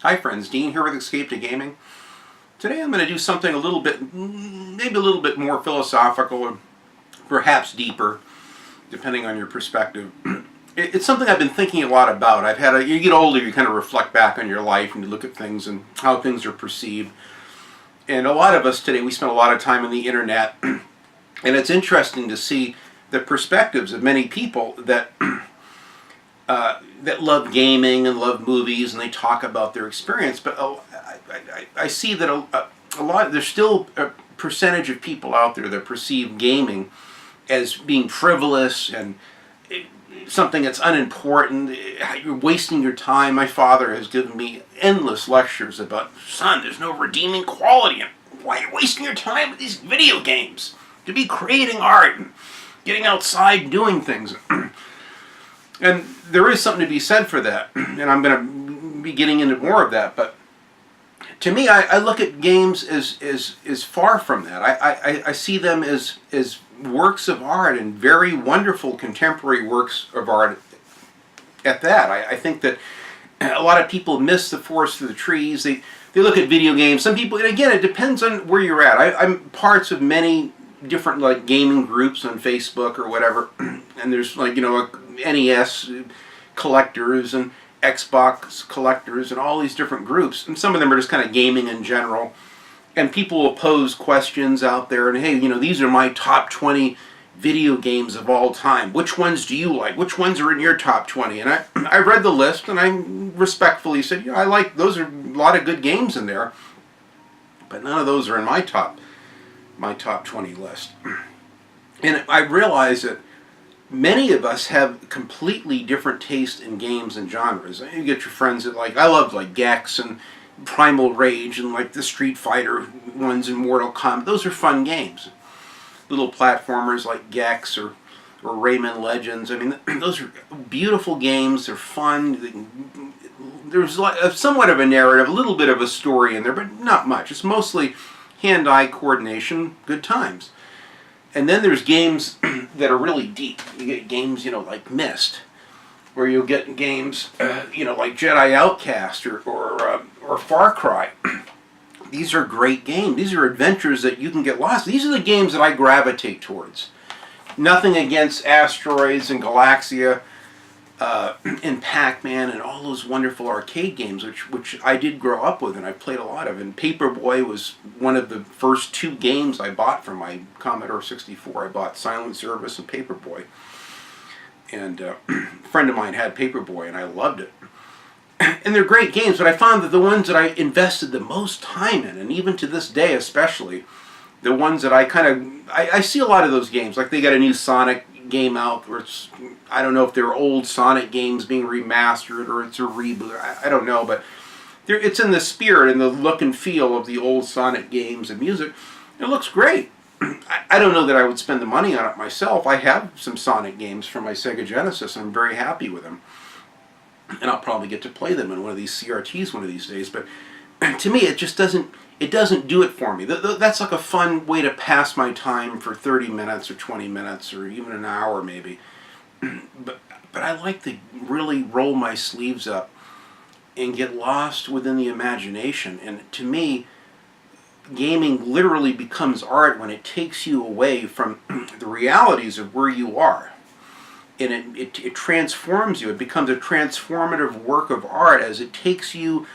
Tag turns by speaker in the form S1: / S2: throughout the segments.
S1: Hi friends, Dean here with Escape to Gaming. Today I'm going to do something maybe a little bit more philosophical or perhaps deeper, depending on your perspective. It's something I've been thinking a lot about. You get older, you kind of reflect back on your life and you look at things and how things are perceived. And a lot of us today, we spend a lot of time on the internet, and it's interesting to see the perspectives of many people that that love gaming and love movies, and they talk about their experience. But I see that there's still a percentage of people out there that perceive gaming as being frivolous and something that's unimportant. You're wasting your time. My father has given me endless lectures about, son, there's no redeeming quality. Why are you wasting your time with these video games? To be creating art and getting outside and doing things. And there is something to be said for that, and I'm going to be getting into more of that. But to me, I look at games as far from that. I see them as works of art, and very wonderful contemporary works of art at that. I think that a lot of people miss the forest through the trees. They look at video games. Some people, and again, it depends on where you're at. I'm parts of many different gaming groups on Facebook or whatever, and there's NES collectors and Xbox collectors and all these different groups, and some of them are just kind of gaming in general, and people will pose questions out there and, hey, these are my top 20 video games of all time. Which ones do you like? Which ones are in your top 20? And I read the list and I respectfully said, I like those. Are a lot of good games in there, but none of those are in my top 20 list. And I realize that many of us have completely different taste in games and genres. You get your friends that I loved Gex and Primal Rage and the Street Fighter ones and Mortal Kombat. Those are fun games. Little platformers like Gex or Rayman Legends. I mean, those are beautiful games. They're fun. There's somewhat of a narrative, a little bit of a story in there, but not much. It's mostly hand-eye coordination, good times. And then there's games that are really deep. You get games, like Myst, where you'll get games, like Jedi Outcast or Far Cry. These are great games. These are adventures that you can get lost. These are the games that I gravitate towards. Nothing against Asteroids and Galaxia and Pac-Man and all those wonderful arcade games, which I did grow up with and I played a lot of. And Paperboy was one of the first two games I bought for my Commodore 64. I bought Silent Service and Paperboy. And a friend of mine had Paperboy and I loved it. And they're great games, but I found that the ones that I invested the most time in, and even to this day especially, the ones that I see a lot of those games, like they got a new Sonic game out where I don't know if they're old Sonic games being remastered or it's a reboot, I don't know, but it's in the spirit and the look and feel of the old Sonic games and music. It looks great. I don't know that I would spend the money on it myself. I have some Sonic games from my Sega Genesis and I'm very happy with them. And I'll probably get to play them in one of these CRTs one of these days, but to me it just doesn't do it for me. That's like a fun way to pass my time for 30 minutes or 20 minutes or even an hour maybe. But I like to really roll my sleeves up and get lost within the imagination. And to me, gaming literally becomes art when it takes you away from the realities of where you are. And it transforms you. It becomes a transformative work of art as it takes you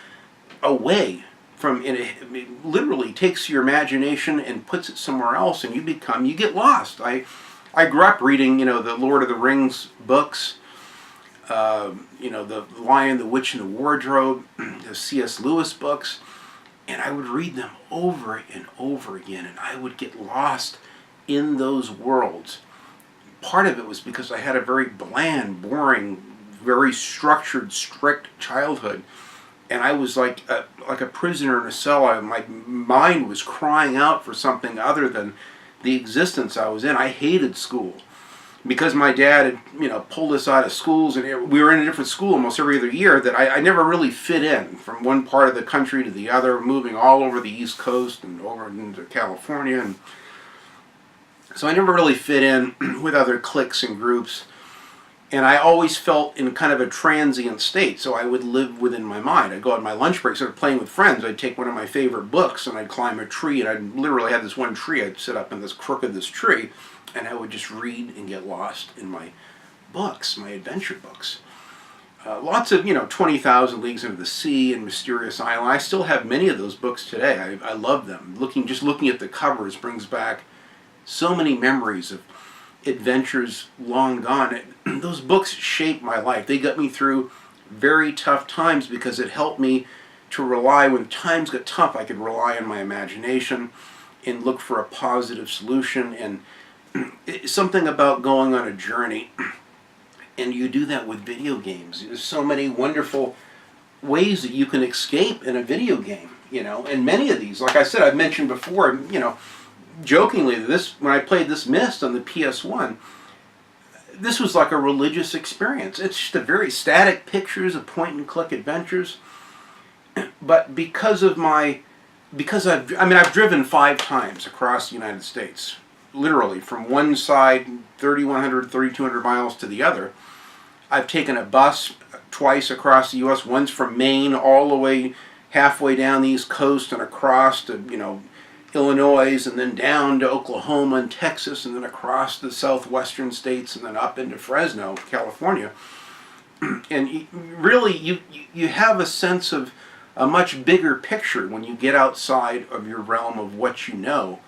S1: away from, and it literally takes your imagination and puts it somewhere else, and you get lost. I grew up reading, the Lord of the Rings books, the Lion, the Witch, and the Wardrobe, the C.S. Lewis books, and I would read them over and over again, and I would get lost in those worlds. Part of it was because I had a very bland, boring, very structured, strict childhood. And I was like a prisoner in a cell. My mind was crying out for something other than the existence I was in. I hated school because my dad had pulled us out of schools, and we were in a different school almost every other year. That I never really fit in from one part of the country to the other, moving all over the East Coast and over into California, and so I never really fit in with other cliques and groups. And I always felt in kind of a transient state, so I would live within my mind. I'd go on my lunch break, sort of playing with friends. I'd take one of my favorite books and I'd climb a tree, and I'd literally have this one tree. I'd sit up in this crook of this tree, and I would just read and get lost in my books, my adventure books. Lots of, 20,000 Leagues Under the Sea and Mysterious Island. I still have many of those books today. I love them. Just looking at the covers brings back so many memories of adventures long gone. Those books shaped my life. They got me through very tough times because it helped me to rely, when times got tough, I could rely on my imagination and look for a positive solution. And something about going on a journey, and you do that with video games. There's so many wonderful ways that you can escape in a video game, and many of these, like I said, I've mentioned before, jokingly, when I played this Myst on the PS1, this was like a religious experience. It's just a very static pictures of point-and-click adventures. But because I've driven 5 times across the United States, literally from one side, 3,100, 3,200 miles to the other. I've taken a bus twice across the U.S., once from Maine all the way halfway down the East Coast and across to, Illinois, and then down to Oklahoma and Texas, and then across the southwestern states, and then up into Fresno, California. And really, you have a sense of a much bigger picture when you get outside of your realm of what you know.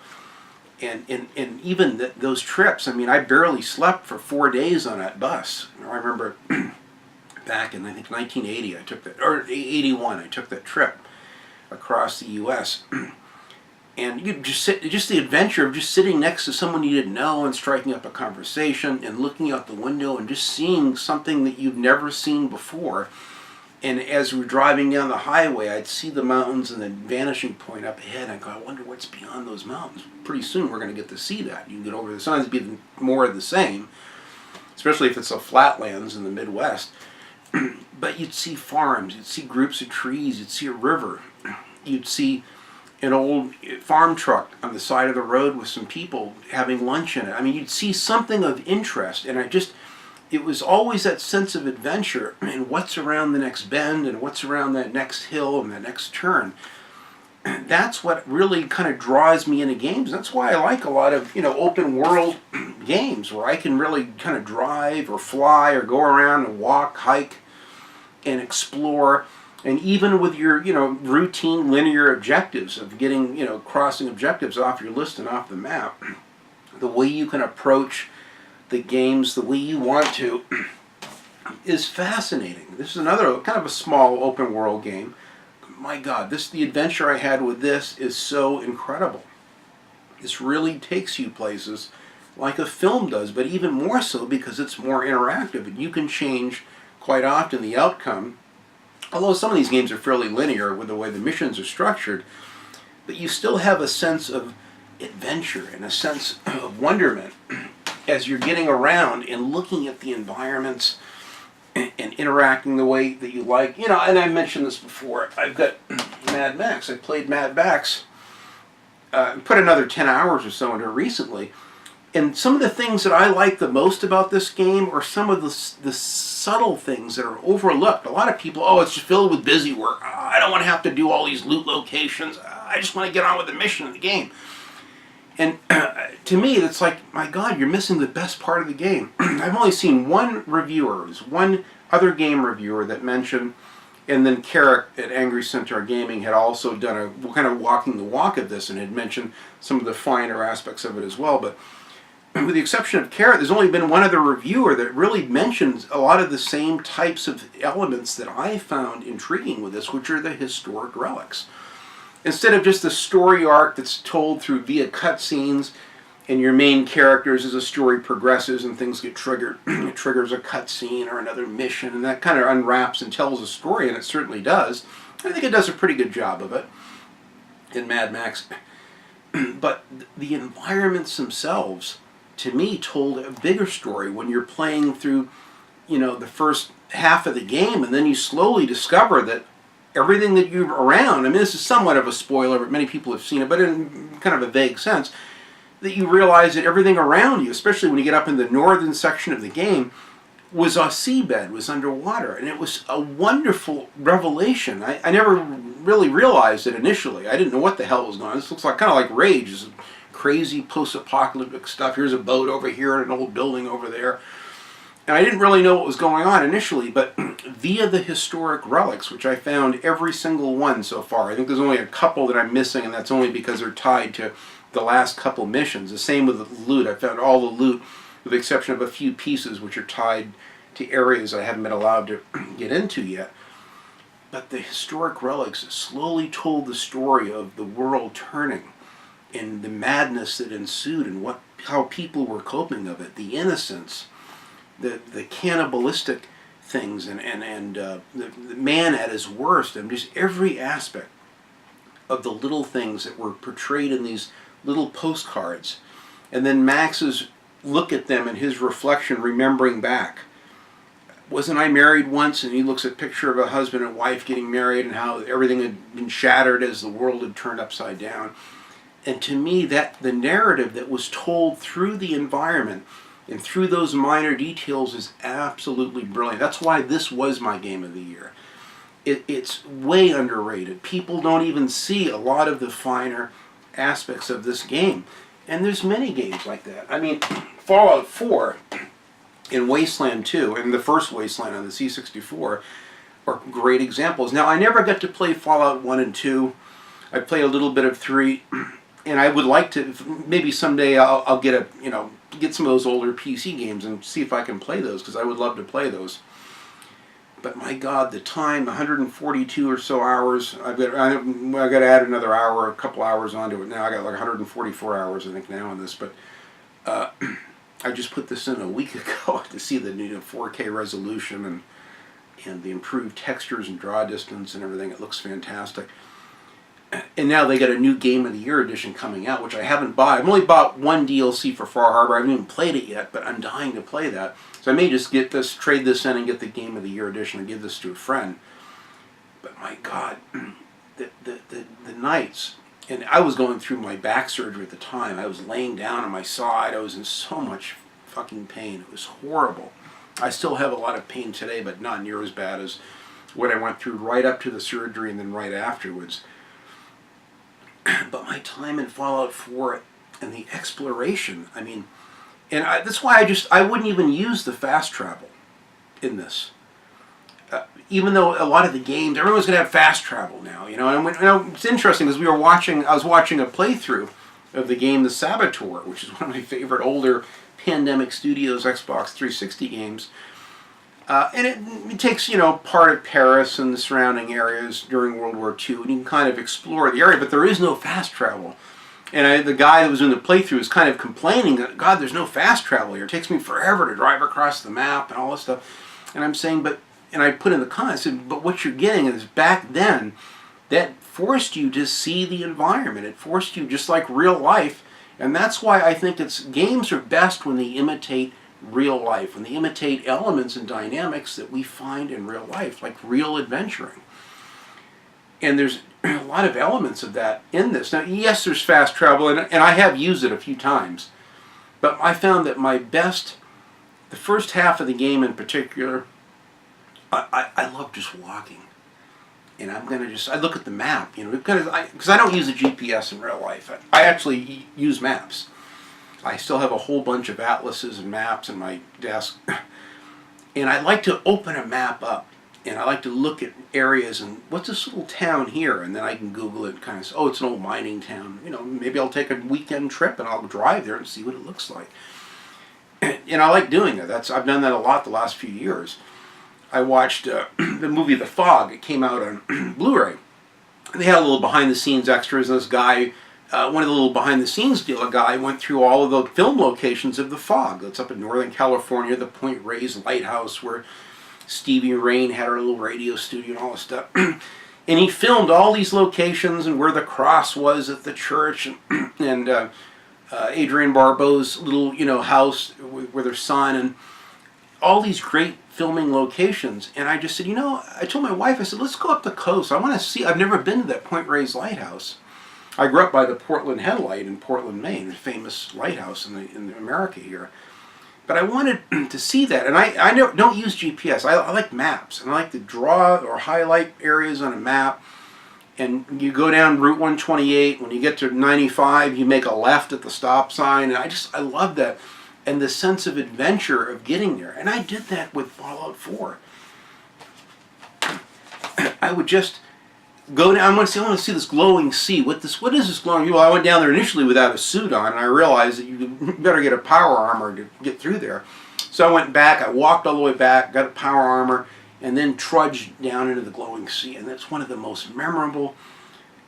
S1: And even those trips, I barely slept for 4 days on that bus. I remember back in, I think, 1980, I took that, or 81, I took that trip across the U.S., and you just the adventure of just sitting next to someone you didn't know and striking up a conversation and looking out the window and just seeing something that you've never seen before. And as we're driving down the highway, I'd see the mountains and the vanishing point up ahead. And I go, I wonder what's beyond those mountains. Pretty soon we're going to get to see that. You can get over the sometimes it'd be more of the same, especially if it's a flatlands in the Midwest. But you'd see farms, you'd see groups of trees, you'd see a river, you'd see an old farm truck on the side of the road with some people having lunch in it. You'd see something of interest, and it was always that sense of adventure and what's around the next bend and what's around that next hill and that next turn. That's what really kind of draws me into games. That's why I like a lot of, open world games where I can really kind of drive or fly or go around and walk, hike, and explore. And even with your, routine linear objectives of getting, crossing objectives off your list and off the map, the way you can approach the games the way you want to is fascinating. This is another kind of a small open world game. My God, the adventure I had with this is so incredible. This really takes you places like a film does, but even more so because it's more interactive and you can change quite often the outcome. Although some of these games are fairly linear with the way the missions are structured, but you still have a sense of adventure and a sense of wonderment as you're getting around and looking at the environments and interacting the way that you like. And I mentioned this before, I've got Mad Max. I played Mad Max, put another 10 hours or so into it recently. And some of the things that I like the most about this game are some of the subtle things that are overlooked. A lot of people, it's just filled with busy work. I don't want to have to do all these loot locations. I just want to get on with the mission of the game. And to me, it's like, my God, you're missing the best part of the game. I've only seen one reviewer, one other game reviewer that mentioned, and then Carrick at Angry Centaur Gaming had also done a kind of walking the walk of this and had mentioned some of the finer aspects of it as well. But with the exception of Carrick, there's only been one other reviewer that really mentions a lot of the same types of elements that I found intriguing with this, which are the historic relics. Instead of just a story arc that's told through via cutscenes, and your main characters as the story progresses and things get triggered, it triggers a cutscene or another mission, and that kind of unwraps and tells a story, and it certainly does. I think it does a pretty good job of it in Mad Max. But the environments themselves, to me, told a bigger story when you're playing through, the first half of the game, and then you slowly discover that everything that you're around, this is somewhat of a spoiler, but many people have seen it, but in kind of a vague sense, that you realize that everything around you, especially when you get up in the northern section of the game, was a seabed, was underwater, and it was a wonderful revelation. I never really realized it initially. I didn't know what the hell was going on. This looks like kind of like Rage, this crazy post-apocalyptic stuff. Here's a boat over here and an old building over there. And I didn't really know what was going on initially, but via the historic relics, which I found every single one so far. I think there's only a couple that I'm missing, and that's only because they're tied to the last couple missions. The same with the loot. I found all the loot, with the exception of a few pieces which are tied to areas I haven't been allowed to get into yet. But the historic relics slowly told the story of the world turning and the madness that ensued and how people were coping of it, the innocence, the cannibalistic things, and the man at his worst, and just every aspect of the little things that were portrayed in these little postcards. And then Max's look at them and his reflection, remembering back. Wasn't I married once? And he looks at a picture of a husband and wife getting married and how everything had been shattered as the world had turned upside down. And to me, that the narrative that was told through the environment and through those minor details is absolutely brilliant. That's why this was my game of the year. It's way underrated. People don't even see a lot of the finer aspects of this game. And there's many games like that. I mean, Fallout 4 and Wasteland 2 and the first Wasteland on the C64 are great examples. Now, I never got to play Fallout 1 and 2. I played a little bit of 3, and I would like to, maybe someday I'll get get some of those older PC games and see if I can play those, because I would love to play those. But my God, the time, 142 or so hours. I got to add another hour, a couple hours onto it now. I got like 144 hours, I think, now on this. But I just put this in a week ago to see the 4K resolution and the improved textures and draw distance and everything. It looks fantastic. And now they got a new Game of the Year edition coming out, which I haven't bought. I've only bought one DLC for Far Harbor. I haven't even played it yet, but I'm dying to play that. So I may just get this, trade this in and get the Game of the Year edition and give this to a friend. But my God, the nights, and I was going through my back surgery at the time. I was laying down on my side. I was in so much fucking pain. It was horrible. I still have a lot of pain today, but not near as bad as what I went through right up to the surgery and then right afterwards. But my time in Fallout 4 and the exploration, I mean, and that's why I wouldn't even use the fast travel in this. Even though a lot of the games, everyone's going to have fast travel now, And it's interesting because I was watching a playthrough of the game The Saboteur, which is one of my favorite older Pandemic Studios Xbox 360 games. And it takes, part of Paris and the surrounding areas during World War II, and you can kind of explore the area, but there is no fast travel. And the guy that was in the playthrough was kind of complaining that, God, there's no fast travel here. It takes me forever to drive across the map and all this stuff. And I'm saying, and I put in the comments, I said, but what you're getting is back then, that forced you to see the environment. It forced you just like real life. And that's why I think games are best when they imitate real life, when they imitate elements and dynamics that we find in real life, like real adventuring. And there's a lot of elements of that in this. Now, yes, there's fast travel, and I have used it a few times, but I found that the first half of the game in particular, I love just walking. And I look at the map, because I don't use a GPS in real life. I actually use maps. I still have a whole bunch of atlases and maps in my desk. And I like to open a map up, and I like to look at areas and what's this little town here? And then I can Google it and kind of say, oh, it's an old mining town. Maybe I'll take a weekend trip and I'll drive there and see what it looks like. And I like doing that. I've done that a lot the last few years. I watched the movie The Fog. It came out on Blu-ray. They had a little behind-the-scenes extras, and this guy, one of the little behind-the-scenes deal, a guy went through all of the film locations of The Fog. That's up in Northern California, the Point Reyes Lighthouse, where Stevie Rain had her little radio studio and all this stuff. And he filmed all these locations and where the cross was at the church, and Adrienne Barbeau's little, house with her son, and all these great filming locations. And I just said, I told my wife, I said, let's go up the coast. I want to see, I've never been to that Point Reyes Lighthouse. I grew up by the Portland Headlight in Portland, Maine, a famous lighthouse in America here. But I wanted to see that, and I don't use GPS. I like maps, and I like to draw or highlight areas on a map. And you go down Route 128. When you get to 95, you make a left at the stop sign, and I love that, and the sense of adventure of getting there. And I did that with Fallout 4. I would just go down. I want to see this glowing sea. What is this glowing? Well, I went down there initially without a suit on, and I realized that you better get a power armor to get through there. So I went back. I walked all the way back, got a power armor, and then trudged down into the glowing sea. And that's one of the most memorable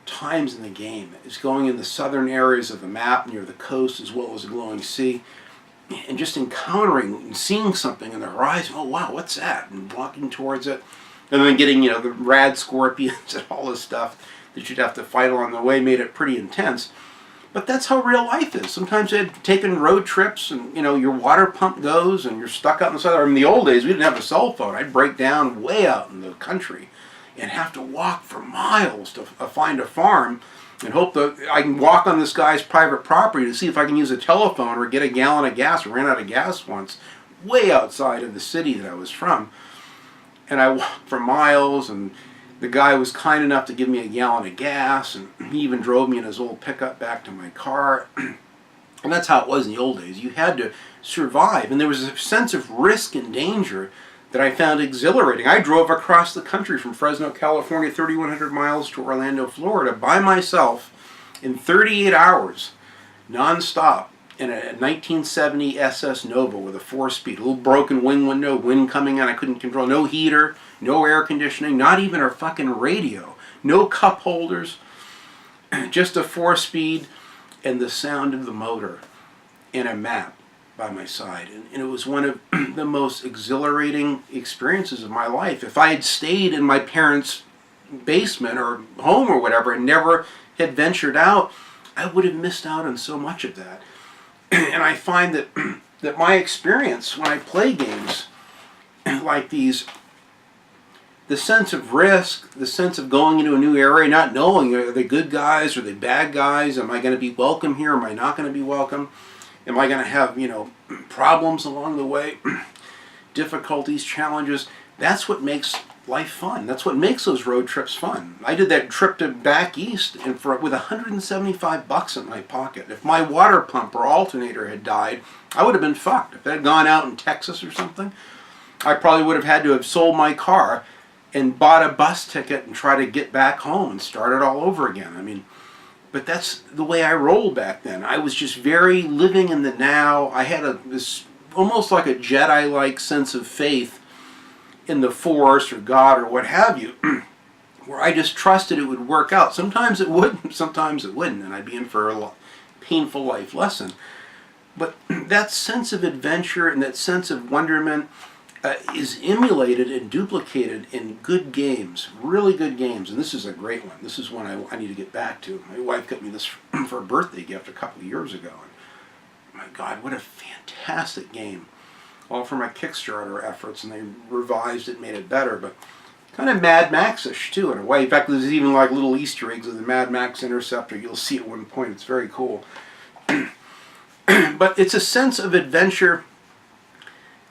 S1: times in the game. Is going in the southern areas of the map near the coast as well as the glowing sea, and just encountering and seeing something in the horizon. Oh wow, what's that? And walking towards it. And then getting, the rad scorpions and all this stuff that you'd have to fight along the way made it pretty intense. But that's how real life is. Sometimes I'd taken road trips and, your water pump goes and you're stuck out in the southern. In the old days, we didn't have a cell phone. I'd break down way out in the country and have to walk for miles to find a farm and hope that I can walk on this guy's private property to see if I can use a telephone or get a gallon of gas. I ran out of gas once, way outside of the city that I was from. And I walked for miles, and the guy was kind enough to give me a gallon of gas, and he even drove me in his old pickup back to my car. And that's how it was in the old days. You had to survive, and there was a sense of risk and danger that I found exhilarating. I drove across the country from Fresno, California, 3,100 miles to Orlando, Florida, by myself in 38 hours, nonstop, in a 1970 SS Nova with a 4-speed, a little broken wing window, wind coming in, I couldn't control, no heater, no air conditioning, not even a fucking radio, no cup holders, just a 4-speed and the sound of the motor and a map by my side. And it was one of the most exhilarating experiences of my life. If I had stayed in my parents' basement or home or whatever and never had ventured out, I would have missed out on so much of that. And I find that my experience when I play games like these, the sense of risk, the sense of going into a new area, not knowing, are they good guys, are they bad guys, am I going to be welcome here, am I not going to be welcome, am I going to have, problems along the way, difficulties, challenges. That's what makes life fun. That's what makes those road trips fun. I did that trip to back east with $175 in my pocket. If my water pump or alternator had died, I would have been fucked. If it had gone out in Texas or something, I probably would have had to have sold my car and bought a bus ticket and try to get back home and start it all over again. But that's the way I rolled back then. I was just very living in the now. I had this almost like a Jedi-like sense of faith in the Force or God or what have you, where I just trusted it would work out. Sometimes it would, sometimes it wouldn't, and I'd be in for a painful life lesson. But that sense of adventure and that sense of wonderment is emulated and duplicated in good games, really good games. And this is a great one. This is one I need to get back to. My wife got me this for a birthday gift a couple of years ago. And my God, what a fantastic game. All for my Kickstarter efforts, and they revised it, made it better, but kind of Mad Max-ish too in a way. In fact, there's even like little Easter eggs of the Mad Max Interceptor. You'll see at one point. It's very cool. But it's a sense of adventure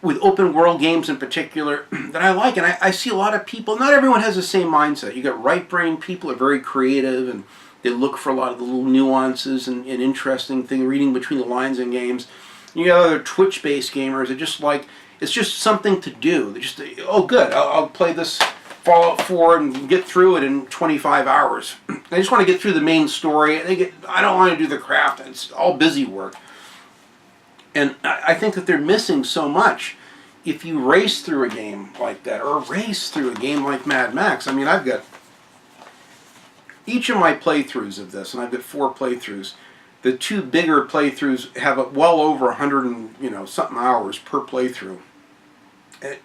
S1: with open world games in particular that I like, and I see a lot of people. Not everyone has the same mindset. You got right-brained people are very creative, and they look for a lot of the little nuances and interesting things, reading between the lines in games. You got other Twitch-based gamers that just like, it's just something to do. They just, oh good, I'll play this Fallout 4 and get through it in 25 hours. I just want to get through the main story. I don't want to do the craft. It's all busy work. And I think that they're missing so much if you race through a game like that, or race through a game like Mad Max. I've got each of my playthroughs of this, and I've got 4 playthroughs. The 2 bigger playthroughs have well over 100 and something hours per playthrough.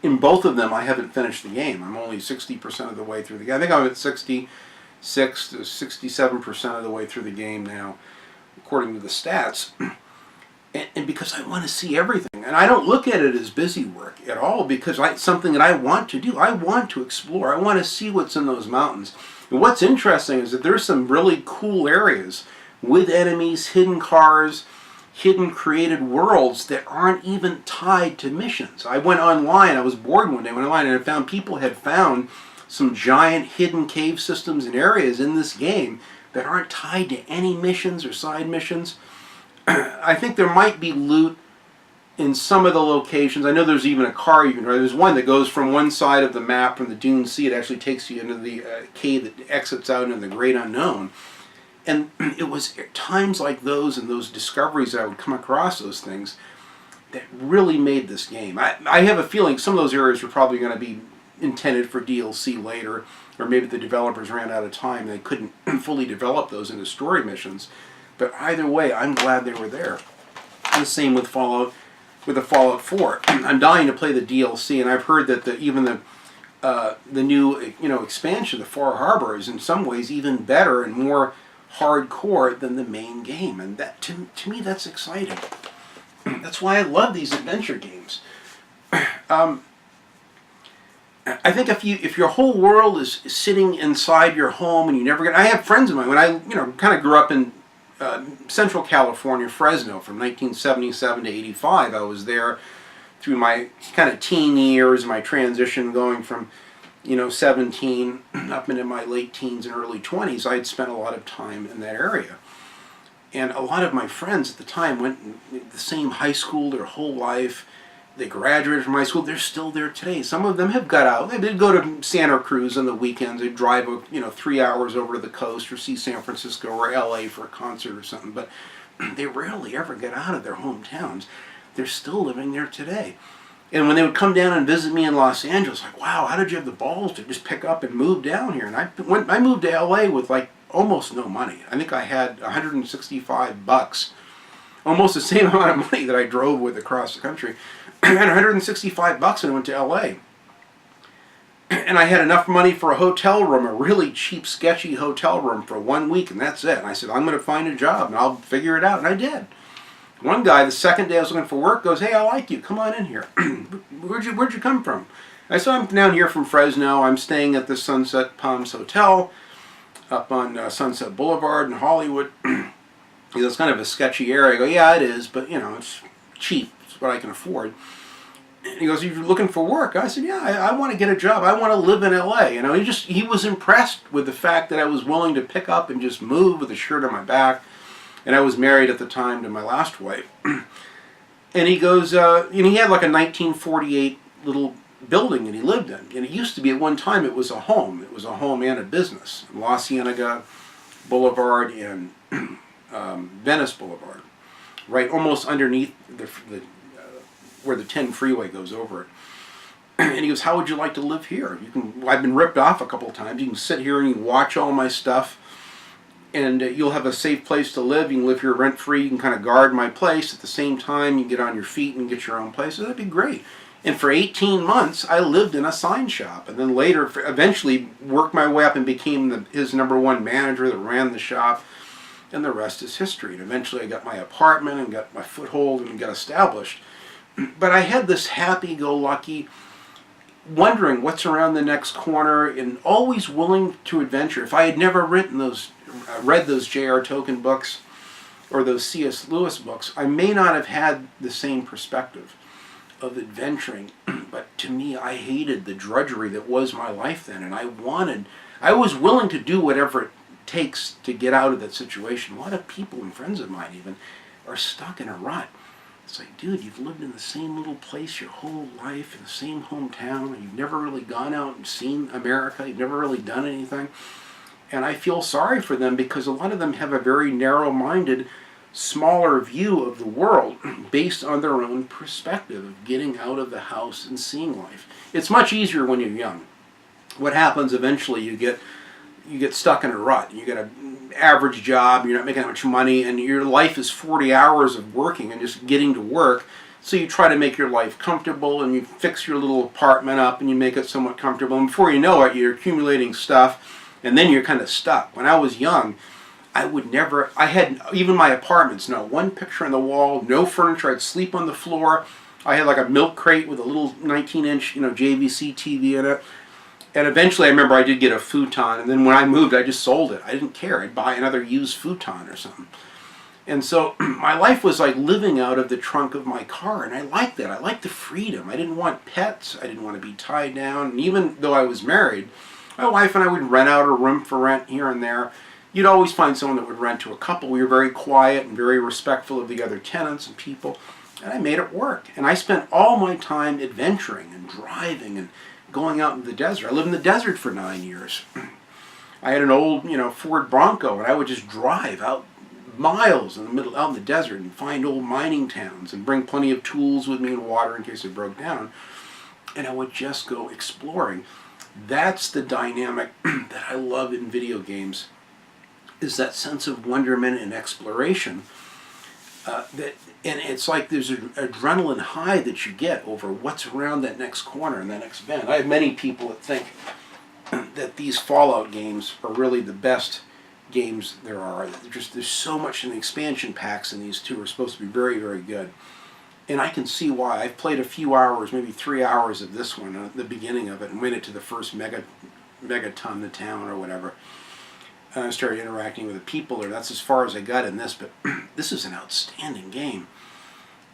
S1: In both of them, I haven't finished the game. I'm only 60% of the way through the game. I think I'm at 66 to 67% of the way through the game now, according to the stats. And because I want to see everything. And I don't look at it as busy work at all, because it's something that I want to do. I want to explore. I want to see what's in those mountains. And what's interesting is that there's some really cool areas with enemies, hidden cars, hidden created worlds that aren't even tied to missions. I went online, I was bored one day, went online and I found people had found some giant hidden cave systems and areas in this game that aren't tied to any missions or side missions. I think there might be loot in some of the locations. I know there's even a car you can ride. There's one that goes from one side of the map, from the Dune Sea, it actually takes you into the cave that exits out into the great unknown. And it was at times like those and those discoveries that I would come across those things that really made this game. I have a feeling some of those areas were probably going to be intended for DLC later, or maybe the developers ran out of time and they couldn't fully develop those into story missions. But either way, I'm glad they were there. The same with Fallout. With the Fallout 4, I'm dying to play the DLC, and I've heard that even the new expansion, the Far Harbor, is in some ways even better and more hardcore than the main game, and that to me that's exciting. That's why I love these adventure games. I think if your whole world is sitting inside your home and you never get, I have friends of mine when I kind of grew up in Central California, Fresno, from 1977 to 85. I was there through my kind of teen years, my transition going from 17 up into my late teens and early 20s. I had spent a lot of time in that area. And a lot of my friends at the time went in the same high school their whole life. They graduated from high school. They're still there today. Some of them have got out. They did go to Santa Cruz on the weekends. They'd drive 3 hours over to the coast or see San Francisco or LA for a concert or something. But they rarely ever get out of their hometowns. They're still living there today. And when they would come down and visit me in Los Angeles, like, wow, how did you have the balls to just pick up and move down here? And I moved to LA with like almost no money. I think I had $165, almost the same amount of money that I drove with across the country. I had $165 and I went to LA. And I had enough money for a hotel room, a really cheap, sketchy hotel room for 1 week, and that's it. And I said, I'm going to find a job and I'll figure it out. And I did. One guy, the second day I was looking for work, goes, hey, I like you. Come on in here. Where'd you come from? I said, I'm down here from Fresno. I'm staying at the Sunset Palms Hotel up on Sunset Boulevard in Hollywood. He goes, it's kind of a sketchy area. I go, yeah, it is, but, it's cheap. It's what I can afford. And he goes, you're looking for work? I said, yeah, I want to get a job. I want to live in LA. He was impressed with the fact that I was willing to pick up and just move with a shirt on my back. And I was married at the time to my last wife. And he goes, he had like a 1948 little building that he lived in. And it used to be at one time it was a home. It was a home and a business. La Cienega Boulevard and Venice Boulevard. Right almost underneath where the 10 freeway goes over it. And he goes, how would you like to live here? I've been ripped off a couple of times. You can sit here and you can watch all my stuff. And you'll have a safe place to live. You can live here rent-free. You can kind of guard my place. At the same time, you can get on your feet and get your own place. So that'd be great. And for 18 months, I lived in a sign shop. And then later, eventually, worked my way up and became his #1 manager that ran the shop. And the rest is history. And eventually, I got my apartment and got my foothold and got established. But I had this happy-go-lucky, wondering what's around the next corner and always willing to adventure. If I had never read those J.R. Tolkien books or those C.S. Lewis books, I may not have had the same perspective of adventuring. But to me, I hated the drudgery that was my life then, and I was willing to do whatever it takes to get out of that situation. A lot of people and friends of mine even are stuck in a rut. It's like, dude, you've lived in the same little place your whole life, in the same hometown, and you've never really gone out and seen America. You've never really done anything. And I feel sorry for them because a lot of them have a very narrow-minded, smaller view of the world based on their own perspective of getting out of the house and seeing life. It's much easier when you're young. What happens eventually, you get stuck in a rut. You get an average job, you're not making that much money, and your life is 40 hours of working and just getting to work. So you try to make your life comfortable, and you fix your little apartment up, and you make it somewhat comfortable. And before you know it, you're accumulating stuff, and then you're kind of stuck. When I was young, I had, even my apartments, not one picture on the wall, no furniture. I'd sleep on the floor. I had like a milk crate with a little 19-inch, JVC TV in it. And eventually, I remember I did get a futon, and then when I moved, I just sold it. I didn't care. I'd buy another used futon or something. And so my life was like living out of the trunk of my car, and I liked that. I liked the freedom. I didn't want pets. I didn't want to be tied down. And even though I was married, my wife and I would rent out a room for rent here and there. You'd always find someone that would rent to a couple. We were very quiet and very respectful of the other tenants and people, and I made it work. And I spent all my time adventuring and driving and going out in the desert. I lived in the desert for 9 years. I had an old, Ford Bronco, and I would just drive out miles in the middle, out in the desert, and find old mining towns and bring plenty of tools with me and water in case it broke down. And I would just go exploring. That's the dynamic that I love in video games, is that sense of wonderment and exploration. And it's like there's an adrenaline high that you get over what's around that next corner and that next bend. I have many people that think that these Fallout games are really the best games there are. There's so much in the expansion packs, and these two are supposed to be very, very good. And I can see why. I've played a few hours, maybe 3 hours of this one at the beginning of it, and went into the first megaton, the town or whatever. And I started interacting with the people there. That's as far as I got in this, but this is an outstanding game.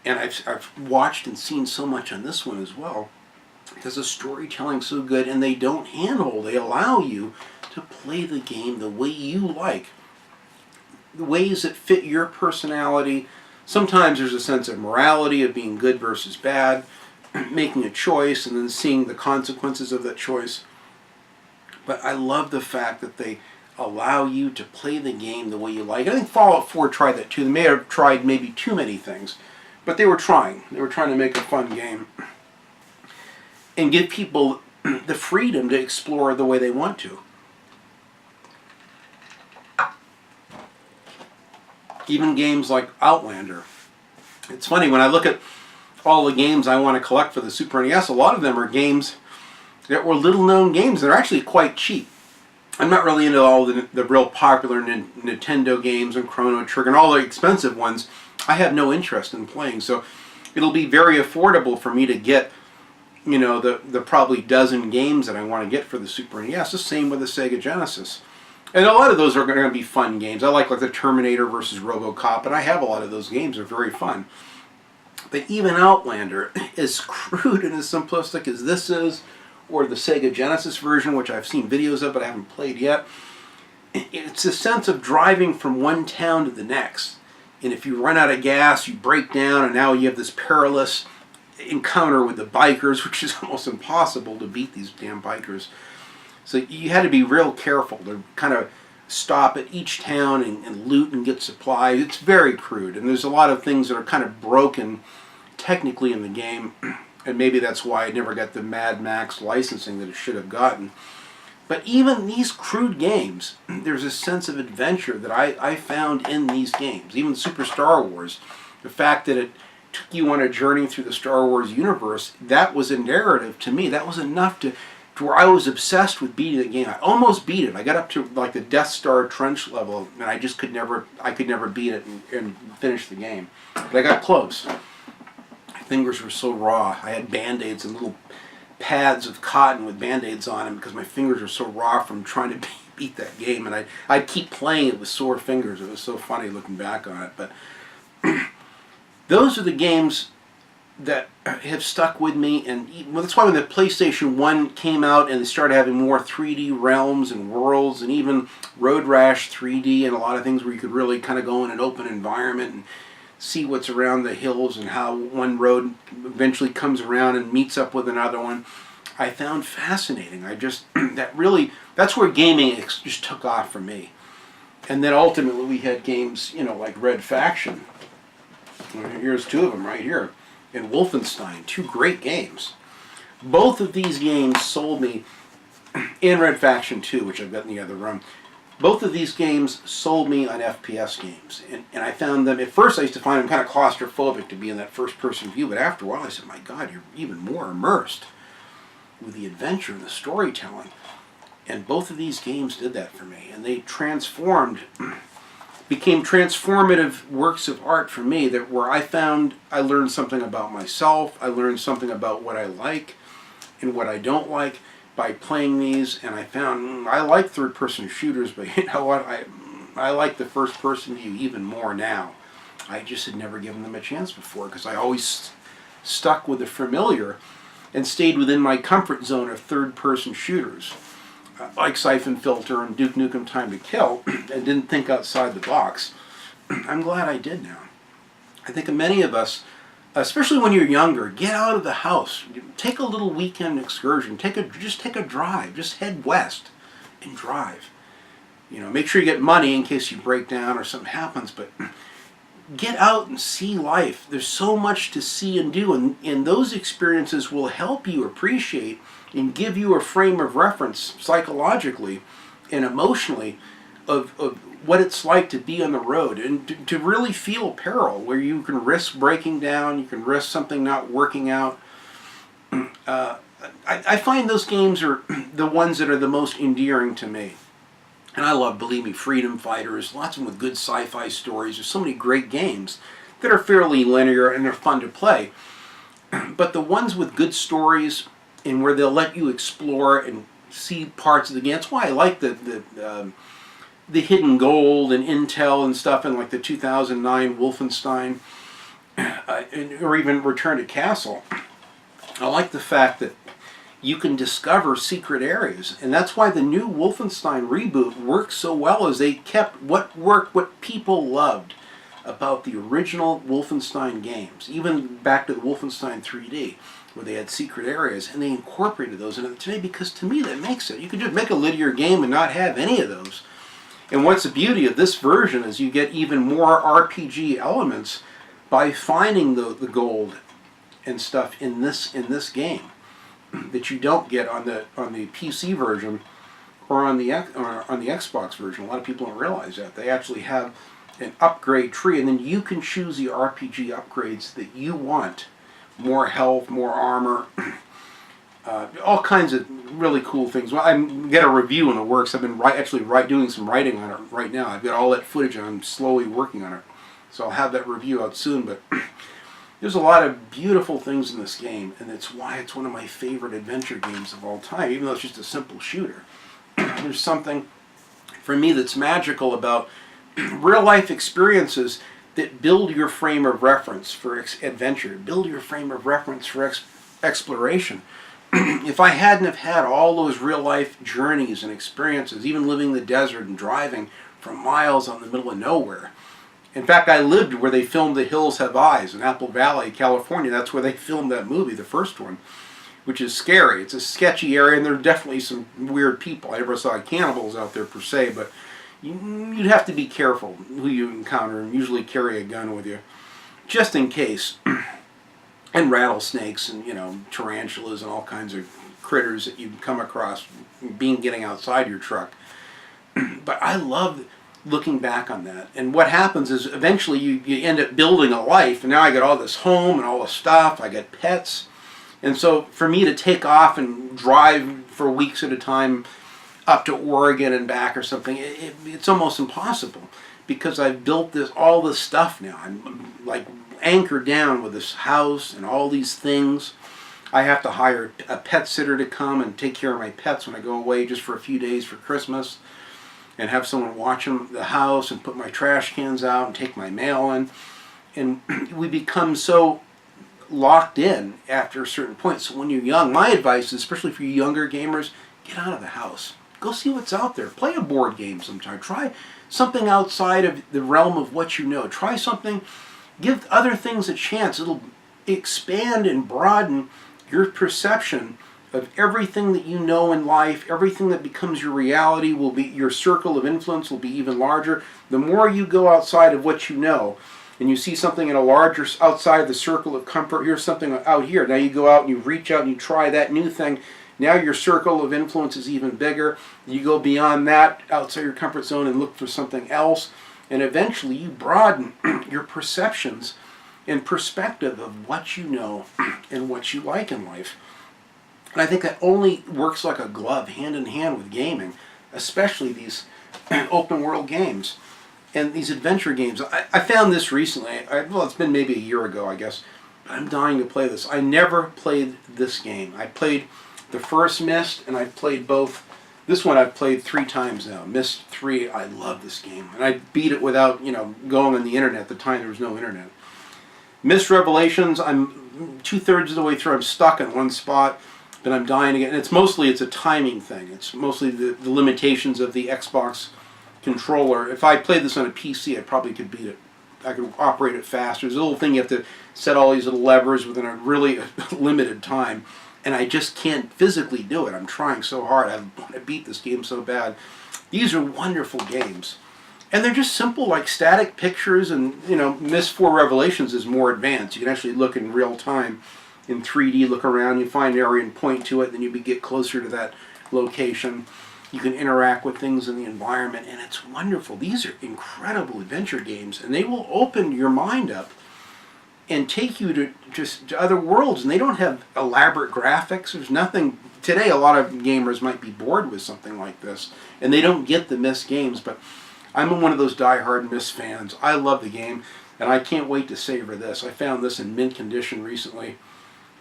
S1: And I've watched and seen so much on this one as well, because the storytelling's so good, and they don't handhold. They allow you to play the game the way you like, the ways that fit your personality. Sometimes there's a sense of morality, of being good versus bad, making a choice and then seeing the consequences of that choice. But I love the fact that they allow you to play the game the way you like. I think Fallout 4 tried that too. They may have tried maybe too many things, but they were trying. They were trying to make a fun game and give people the freedom to explore the way they want to. Even games like Outlander. It's funny, when I look at all the games I want to collect for the Super NES, a lot of them are games that were little-known games that are actually quite cheap. I'm not really into all the real popular Nintendo games and Chrono Trigger and all the expensive ones. I have no interest in playing, so it'll be very affordable for me to get, the probably dozen games that I want to get for the Super NES. The same with the Sega Genesis. And a lot of those are going to be fun games. I like the Terminator versus RoboCop, and I have a lot of those games. They're very fun. But even Outlander, as crude and as simplistic as this is, or the Sega Genesis version, which I've seen videos of but I haven't played yet, it's a sense of driving from one town to the next. And if you run out of gas, you break down, and now you have this perilous encounter with the bikers, which is almost impossible to beat these damn bikers. So you had to be real careful to kind of stop at each town and loot and get supplies. It's very crude, and there's a lot of things that are kind of broken technically in the game, and maybe that's why I never got the Mad Max licensing that it should have gotten. But even these crude games, there's a sense of adventure that I found in these games. Even Super Star Wars, the fact that it took you on a journey through the Star Wars universe, that was a narrative to me. That was enough to where I was obsessed with beating the game. I almost beat it. I got up to like the Death Star trench level, and I just could never beat it and finish the game. But I got close. My fingers were so raw. I had Band-Aids and little pads of cotton with Band-Aids on them because my fingers were so raw from trying to beat that game. And I'd keep playing it with sore fingers. It was so funny looking back on it. But those are the games that have stuck with me, and that's why when the PlayStation 1 came out and they started having more 3D realms and worlds, and even Road Rash 3D and a lot of things where you could really kind of go in an open environment and see what's around the hills and how one road eventually comes around and meets up with another one, I found fascinating. That's where gaming just took off for me. And then ultimately we had games, like Red Faction. Here's two of them right here. And Wolfenstein, two great games. Both of these games sold me, and Red Faction 2, which I've got in the other room, both of these games sold me on FPS games. And I found them, at first I used to find them kind of claustrophobic to be in that first-person view, but after a while I said, my God, you're even more immersed with the adventure and the storytelling. And both of these games did that for me, and they became transformative works of art for me, where I learned something about myself, I learned something about what I like and what I don't like by playing these, and I found I like third-person shooters, but you know what, I like the first-person view even more now. I just had never given them a chance before because I always stuck with the familiar and stayed within my comfort zone of third-person shooters, like Siphon Filter and Duke Nukem Time to Kill, and didn't think outside the box. I'm glad I did now. I think many of us, especially when you're younger, get out of the house, take a little weekend excursion, just take a drive, just head west and drive. You know, make sure you get money in case you break down or something happens, but get out and see life. There's so much to see and do, and those experiences will help you appreciate and give you a frame of reference psychologically and emotionally of what it's like to be on the road and to really feel peril, where you can risk breaking down, you can risk something not working out. I find those games are the ones that are the most endearing to me. And I love, believe me, Freedom Fighters, lots of them with good sci-fi stories. There's so many great games that are fairly linear and they're fun to play. But the ones with good stories and where they'll let you explore and see parts of the game, that's why I like the Hidden Gold and Intel and stuff, and like the 2009 Wolfenstein, or even Return to Castle. I like the fact that you can discover secret areas, and that's why the new Wolfenstein reboot works so well, as they kept what people loved about the original Wolfenstein games, even back to the Wolfenstein 3D, where they had secret areas, and they incorporated those into it today, because to me that makes it. You can just make a linear game and not have any of those. And what's the beauty of this version is you get even more RPG elements by finding the gold and stuff in this game that you don't get on the PC version or on the Xbox version. A lot of people don't realize that they actually have an upgrade tree, and then you can choose the RPG upgrades that you want. More health, more armor, all kinds of really cool things. Well, I get a review in the works. I've been doing some writing on it right now. I've got all that footage and I'm slowly working on it. So I'll have that review out soon, but there's a lot of beautiful things in this game, and it's why it's one of my favorite adventure games of all time, even though it's just a simple shooter. There's something, for me, that's magical about real-life experiences that build your frame of reference for adventure, build your frame of reference for exploration. If I hadn't have had all those real-life journeys and experiences, even living in the desert and driving for miles out in the middle of nowhere. In fact, I lived where they filmed The Hills Have Eyes in Apple Valley, California. That's where they filmed that movie, the first one, which is scary. It's a sketchy area, and there are definitely some weird people. I never saw cannibals out there per se, but you'd have to be careful who you encounter, and usually carry a gun with you, just in case. And rattlesnakes and, tarantulas and all kinds of critters that you'd come across getting outside your truck. But I love looking back on that. And what happens is eventually you end up building a life, and now I got all this home and all this stuff, I got pets. And so for me to take off and drive for weeks at a time up to Oregon and back or something, it's almost impossible, because I've built all this stuff now. I'm like anchored down with this house and all these things. I have to hire a pet sitter to come and take care of my pets when I go away just for a few days for Christmas, and have someone watch the house and put my trash cans out and take my mail in. And we become so locked in after a certain point. So when you're young, my advice is, especially for you younger gamers, get out of the house. Go see what's out there. Play a board game sometime. Try something outside of the realm of what you know. Try something. Give other things a chance. It'll expand and broaden your perception of everything that you know in life. Everything that becomes your reality will be, your circle of influence will be even larger. The more you go outside of what you know, and you see something in a larger, outside of the circle of comfort, here's something out here. Now you go out and you reach out and you try that new thing. Now your circle of influence is even bigger. You go beyond that, outside your comfort zone, and look for something else. And eventually you broaden your perceptions and perspective of what you know and what you like in life. And I think that only works like a glove, hand in hand with gaming, especially these open world games and these adventure games. I found this recently. Well, it's been maybe a year ago, I guess. But I'm dying to play this. I never played this game. I played the first Myst, and I played both This one I've played 3 times now. Myst 3, I love this game. And I beat it without, going on the internet. At the time, there was no internet. Myst Revelations, I'm 2/3 of the way through. I'm stuck in one spot, but I'm dying again. And it's a timing thing. It's mostly the limitations of the Xbox controller. If I played this on a PC, I probably could beat it. I could operate it faster. There's a little thing you have to set all these little levers within a really limited time. And I just can't physically do it. I'm trying so hard. I want to beat this game so bad. These are wonderful games. And they're just simple, like static pictures. And, Myst 4 Revelations is more advanced. You can actually look in real time in 3D, look around, you find an area and point to it, then you get closer to that location. You can interact with things in the environment, and it's wonderful. These are incredible adventure games, and they will open your mind up and take you to other worlds. And they don't have elaborate graphics. There's nothing. Today, a lot of gamers might be bored with something like this, and they don't get the Myst games. But I'm one of those die-hard Myst fans. I love the game, and I can't wait to savor this. I found this in mint condition recently.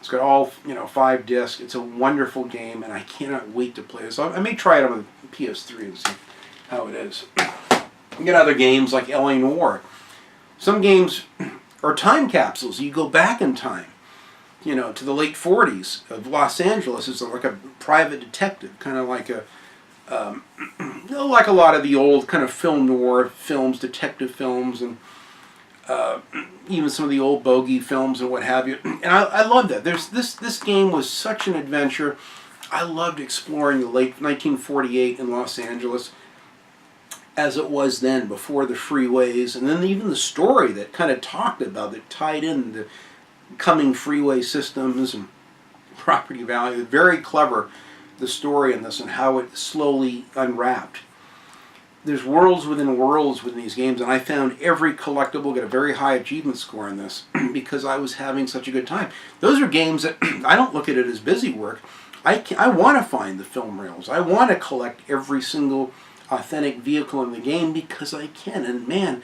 S1: It's got all 5 discs. It's a wonderful game, and I cannot wait to play this. I may try it on the PS3 and see how it is. You get other games like L.A. Noire. Some games are time capsules. You go back in time, to the late 40s of Los Angeles. It's like a private detective, kind of like like a lot of the old kind of film noir films, detective films, and even some of the old bogey films and what have you. And I love that. This game was such an adventure. I loved exploring the late 1948 in Los Angeles as it was then, before the freeways, and then even the story that kind of talked about, that tied in the coming freeway systems and property value. Very clever, the story in this and how it slowly unwrapped. There's worlds within these games, and I found every collectible, get a very high achievement score in this because I was having such a good time. Those are games that I don't look at it as busy work. I want to find the film reels. I want to collect every single authentic vehicle in the game because I can, and man,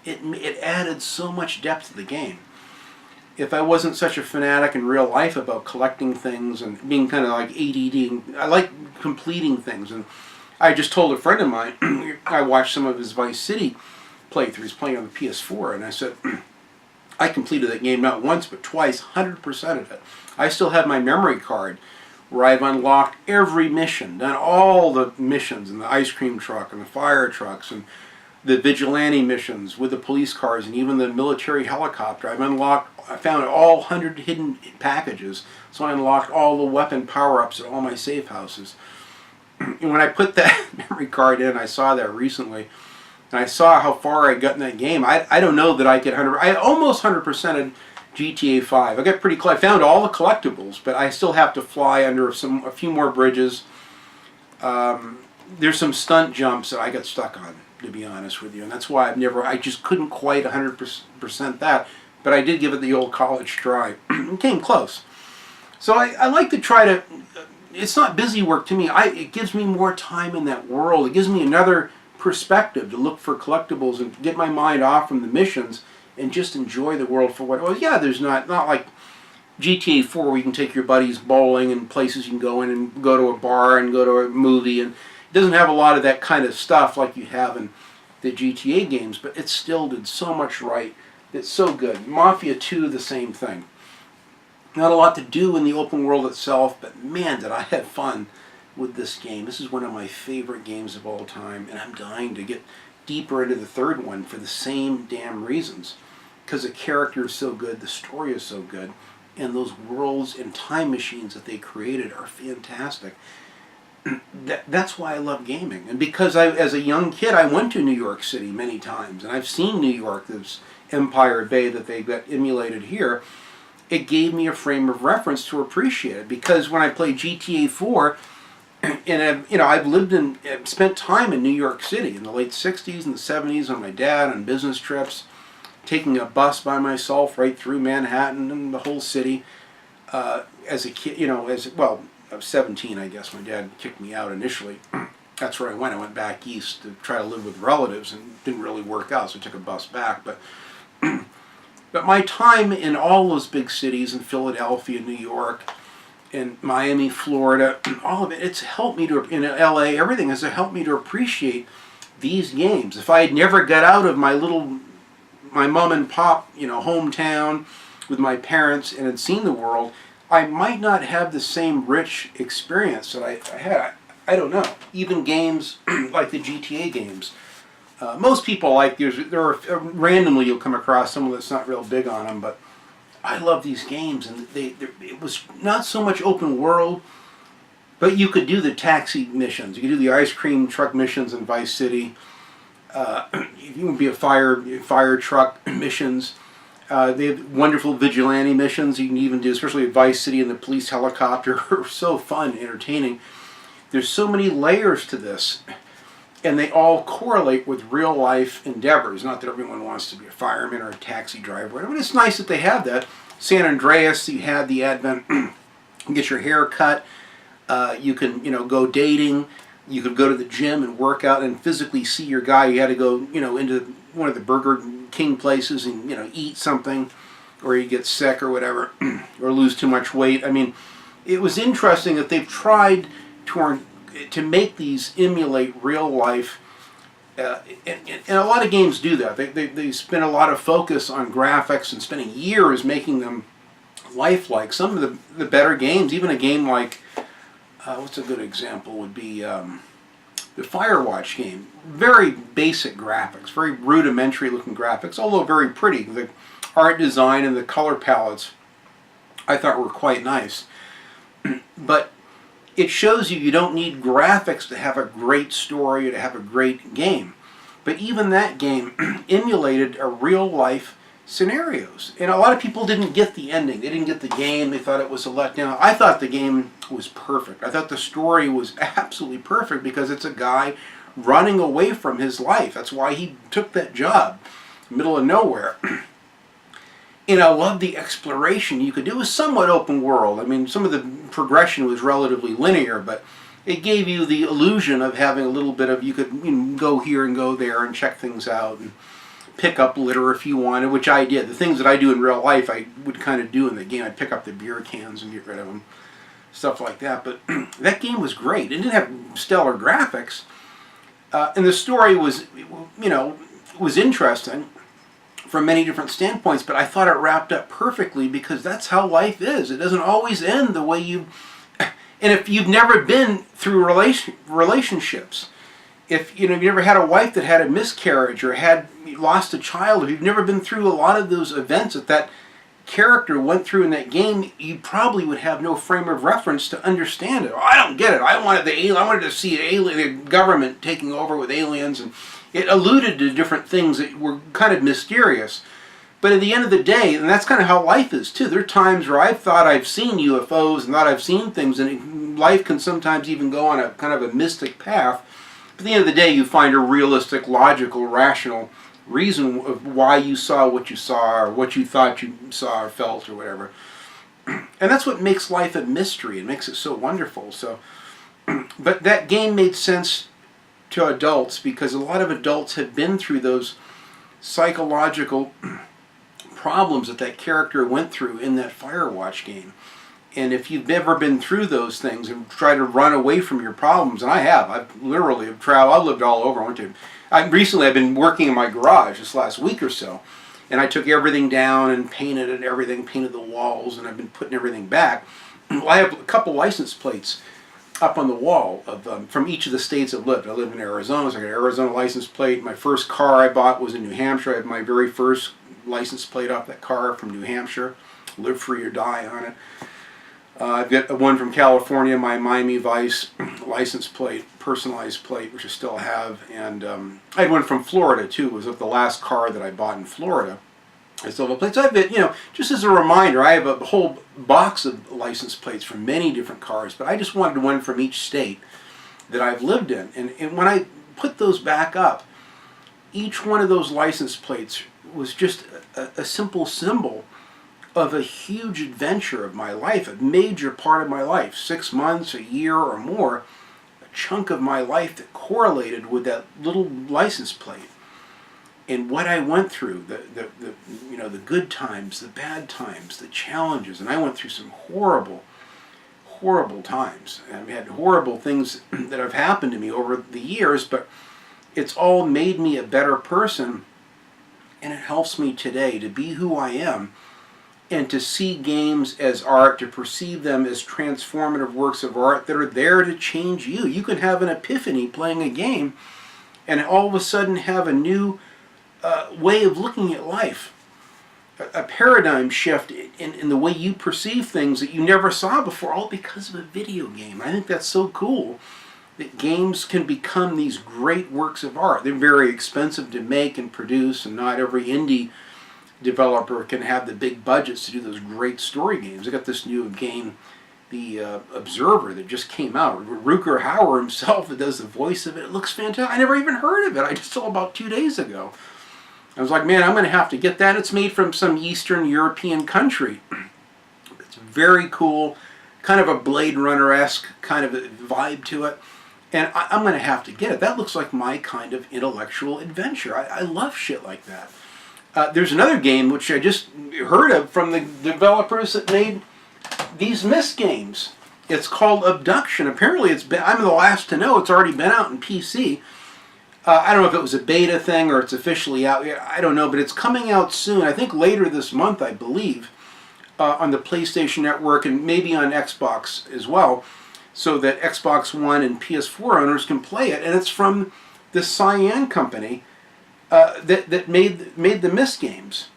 S1: it added so much depth to the game. If I wasn't such a fanatic in real life about collecting things and being kind of like ADD, I like completing things. And I just told a friend of mine, I watched some of his Vice City playthroughs playing on the PS4, and I said, I completed that game not once but twice, 100% of it. I still have my memory card where I've unlocked every mission, done all the missions, and the ice cream truck and the fire trucks and the vigilante missions with the police cars and even the military helicopter. I found all 100 hidden packages, so I unlocked all the weapon power-ups at all my safe houses. And when I put that memory card in, I saw that recently, and I saw how far I got in that game. I don't know that I get 100. I almost 100%ed GTA 5. I got pretty close. I found all the collectibles, but I still have to fly under a few more bridges. There's some stunt jumps that I got stuck on, to be honest with you, and that's why I just couldn't quite 100% that, but I did give it the old college try. It came close. So I like to try to, it's not busy work to me. It gives me more time in that world. It gives me another perspective to look for collectibles and get my mind off from the missions and just enjoy the world for what it was. Yeah, there's not like GTA 4 where you can take your buddies bowling and places you can go in and go to a bar and go to a movie, and it doesn't have a lot of that kind of stuff like you have in the GTA games, but it still did so much right. It's so good. Mafia 2, the same thing. Not a lot to do in the open world itself, but man, did I have fun with this game. This is one of my favorite games of all time, and I'm dying to get deeper into the third one for the same damn reasons. Because the character is so good, the story is so good, and those worlds and time machines that they created are fantastic. That's why I love gaming. And because as a young kid, I went to New York City many times, and I've seen New York, this Empire Bay that they got emulated here. It gave me a frame of reference to appreciate it, because when I played GTA 4, and I've lived and spent time in New York City in the late 60s and the 70s on my dad on business trips, taking a bus by myself right through Manhattan and the whole city. As a kid, I was 17, I guess. My dad kicked me out initially. That's where I went. I went back east to try to live with relatives, and it didn't really work out, so I took a bus back. But my time in all those big cities, in Philadelphia, New York, in Miami, Florida, all of it, it's helped me to, in LA, everything has helped me to appreciate these games. If I had never got out of my mom and pop, hometown with my parents and had seen the world, I might not have the same rich experience that I had. I don't know. Even games like the GTA games. Most people like, randomly you'll come across someone that's not real big on them, but I love these games, and it was not so much open world, but you could do the taxi missions. You could do the ice cream truck missions in Vice City. You can be a fire truck missions. They have wonderful vigilante missions you can even do, especially at Vice City, and the police helicopter are so fun, entertaining. There's so many layers to this, and they all correlate with real life endeavors. Not that everyone wants to be a fireman or a taxi driver, but it's nice that they have that. San Andreas, you had the advent, you get your hair cut, you can go dating, you could go to the gym and work out and physically see your guy. You had to go into one of the Burger King places and eat something, or you get sick or whatever, or lose too much weight. I mean, it was interesting that they've tried to make these emulate real life, and a lot of games do that. They spend a lot of focus on graphics and spending years making them lifelike. Some of the better games, even a game like, what's a good example would be the Firewatch game. Very basic graphics, very rudimentary looking graphics, although very pretty. The art design and the color palettes I thought were quite nice. But it shows you don't need graphics to have a great story or to have a great game. But even that game emulated a real life scenarios. And a lot of people didn't get the ending. They didn't get the game. They thought it was a letdown. I thought the game was perfect. I thought the story was absolutely perfect because it's a guy running away from his life. That's why he took that job, middle of nowhere. And I love the exploration you could do. It was somewhat open world. I mean, some of the progression was relatively linear, but it gave you the illusion of having a little bit of, you could go here and go there and check things out and pick up litter if you wanted, which I did. The things that I do in real life, I would kind of do in the game. I'd pick up the beer cans and get rid of them, stuff like that. But that game was great. It didn't have stellar graphics, and the story was, was interesting from many different standpoints, but I thought it wrapped up perfectly because that's how life is. It doesn't always end the way you... And if you've never been through relationships, if you've never had a wife that had a miscarriage or lost a child, if you've never been through a lot of those events that character went through in that game, you probably would have no frame of reference to understand it. Oh, I don't get it. I wanted to see the government taking over with aliens, and it alluded to different things that were kind of mysterious. But at the end of the day, and that's kind of how life is too, there are times where I've thought I've seen UFOs and thought I've seen things, and life can sometimes even go on a kind of a mystic path. But at the end of the day, you find a realistic, logical, rational reason of why you saw what you saw, or what you thought you saw or felt or whatever. And that's what makes life a mystery. It makes it so wonderful. So, but that game made sense to adults because a lot of adults have been through those psychological problems that character went through in that Firewatch game. And if you've never been through those things and try to run away from your problems, and I have, I've literally traveled, I've lived all over. Recently I've been working in my garage this last week or so, and I took everything down and painted the walls, and I've been putting everything back. Well, I have a couple license plates up on the wall of from each of the states I've lived. I live in Arizona, so I got an Arizona license plate. My first car I bought was in New Hampshire. I had my very first license plate off that car from New Hampshire. Live free or die on it. I've got one from California, my Miami Vice license plate, personalized plate, which I still have. And I had one from Florida too. It was the last car that I bought in Florida. I still have a plate. So I've got, just as a reminder, I have a whole box of license plates from many different cars, but I just wanted one from each state that I've lived in. And when I put those back up, each one of those license plates was just a simple symbol of a huge adventure of my life, a major part of my life, 6 months, a year or more, a chunk of my life that correlated with that little license plate. And what I went through, the good times, the bad times, the challenges, and I went through some horrible, horrible times. I've had horrible things that have happened to me over the years, but it's all made me a better person, and it helps me today to be who I am and to see games as art, to perceive them as transformative works of art that are there to change you. You can have an epiphany playing a game and all of a sudden have a new way of looking at life, a paradigm shift in the way you perceive things that you never saw before, all because of a video game. I think that's so cool that games can become these great works of art. They're very expensive to make and produce, and not every indie developer can have the big budgets to do those great story games. I got this new game, The Observer, that just came out. Rutger Hauer himself that does the voice of it. It looks fantastic. I never even heard of it. I just saw it about 2 days ago. I was like, man, I'm going to have to get that. It's made from some Eastern European country. It's very cool, kind of a Blade Runner-esque kind of a vibe to it. And I'm going to have to get it. That looks like my kind of intellectual adventure. I love shit like that. There's another game which I just heard of from the developers that made these Myst games. It's called Abduction. Apparently I'm the last to know, it's already been out in PC. I don't know if it was a beta thing or it's officially out yet. I don't know, but it's coming out soon. I think later this month, I believe, on the PlayStation Network and maybe on Xbox as well, so that Xbox One and PS4 owners can play it. And it's from the Cyan company that made the Myst games.